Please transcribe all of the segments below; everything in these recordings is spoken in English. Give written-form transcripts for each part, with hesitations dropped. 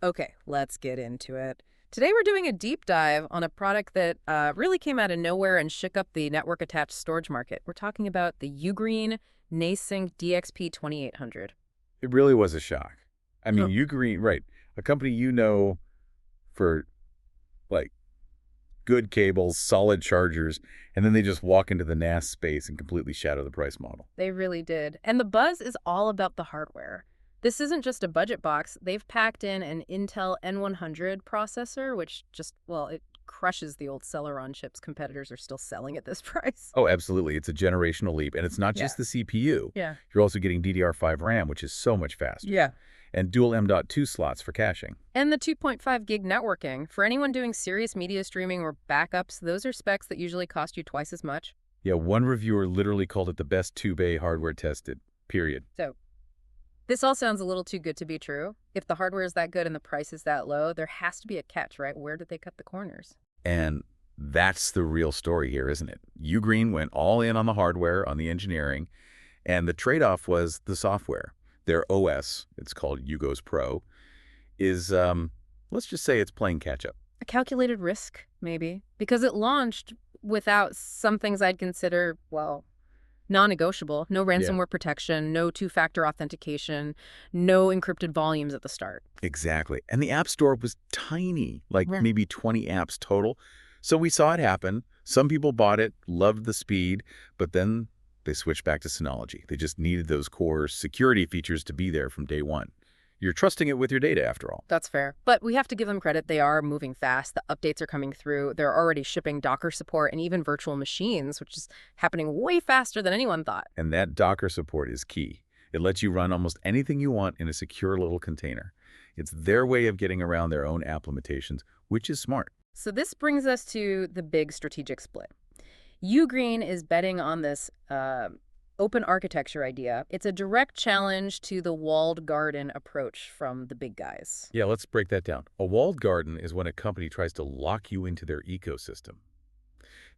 Okay, let's get into it. Today we're doing a deep dive on a product that really came out of nowhere and shook up the network-attached storage market. We're talking about the UGREEN NASync DXP2800. It really was a shock. I mean, Huh. UGREEN, right, a company for, like, good cables, solid chargers, and then they just walk into the NAS space and completely shadow the price model. They really did. And the buzz is all about the hardware. This isn't just a budget box. They've packed in an Intel N100 processor, which just, well, it crushes the old Celeron chips competitors are still selling at this price. Oh, absolutely. It's a generational leap, and it's not Yeah. just the CPU. Yeah. You're also getting DDR5 RAM, which is so much faster, Yeah. and dual M.2 slots for caching. And the 2.5 gig networking. For anyone doing serious media streaming or backups, those are specs that usually cost you twice as much. Yeah, one reviewer literally called it the best 2-bay hardware tested, period. So this all sounds a little too good to be true. If the hardware is that good and the price is that low, there has to be a catch, right? Where did they cut the corners? And that's the real story here, isn't it? UGREEN went all in on the hardware, on the engineering, and the trade-off was the software. Their OS, it's called UGOS Pro, is, let's just say it's playing catch-up. A calculated risk, maybe, because it launched without some things I'd consider, well, non-negotiable. No ransomware protection, no two-factor authentication, no encrypted volumes at the start. Exactly. And the App Store was tiny, like Yeah. maybe 20 apps total. So we saw it happen. Some people bought it, loved the speed, but then they switched back to Synology. They just needed those core security features to be there from day one. You're trusting it with your data, after all. That's fair. But we have to give them credit. They are moving fast. The updates are coming through. They're already shipping Docker support and even virtual machines, which is happening way faster than anyone thought. And that Docker support is key. It lets you run almost anything you want in a secure little container. It's their way of getting around their own app limitations, which is smart. So this brings us to the big strategic split. UGREEN is betting on this open architecture idea. It's a direct challenge to the walled garden approach from the big guys. Yeah, let's break that down. A walled garden is when a company tries to lock you into their ecosystem.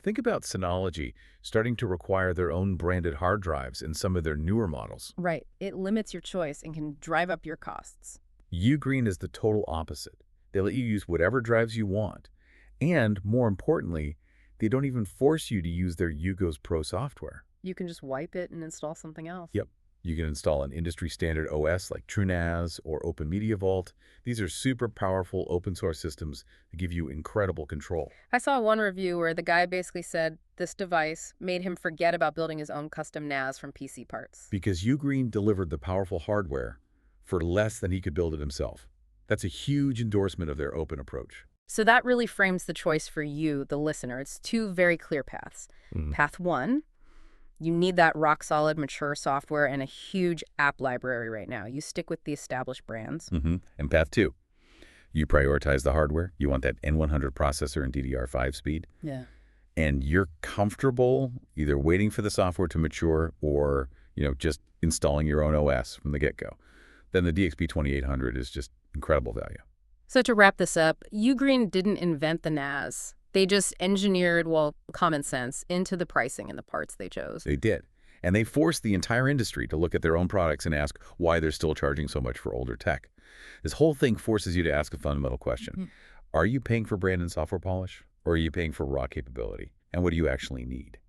Think about Synology starting to require their own branded hard drives in some of their newer models. Right. It limits your choice and can drive up your costs. UGREEN is the total opposite. They let you use whatever drives you want. And, more importantly, they don't even force you to use their UGOS Pro software. You can just wipe it and install something else. Yep. You can install an industry-standard OS like TrueNAS or Open Media Vault. These are super powerful open-source systems that give you incredible control. I saw one review where the guy basically said this device made him forget about building his own custom NAS from PC parts. Because UGREEN delivered the powerful hardware for less than he could build it himself. That's a huge endorsement of their open approach. So that really frames the choice for you, the listener. It's two very clear paths. Path one, you need that rock-solid, mature software and a huge app library right now. You stick with the established brands. And path two, you prioritize the hardware. You want that N100 processor and DDR5 speed. Yeah. And you're comfortable either waiting for the software to mature or, just installing your own OS from the get-go. Then the DXP2800 is just incredible value. So to wrap this up, UGREEN didn't invent the NAS. They just engineered, well, common sense into the pricing and the parts they chose. They did. And they forced the entire industry to look at their own products and ask why they're still charging so much for older tech. This whole thing forces you to ask a fundamental question. Are you paying for brand and software polish, or are you paying for raw capability? And what do you actually need?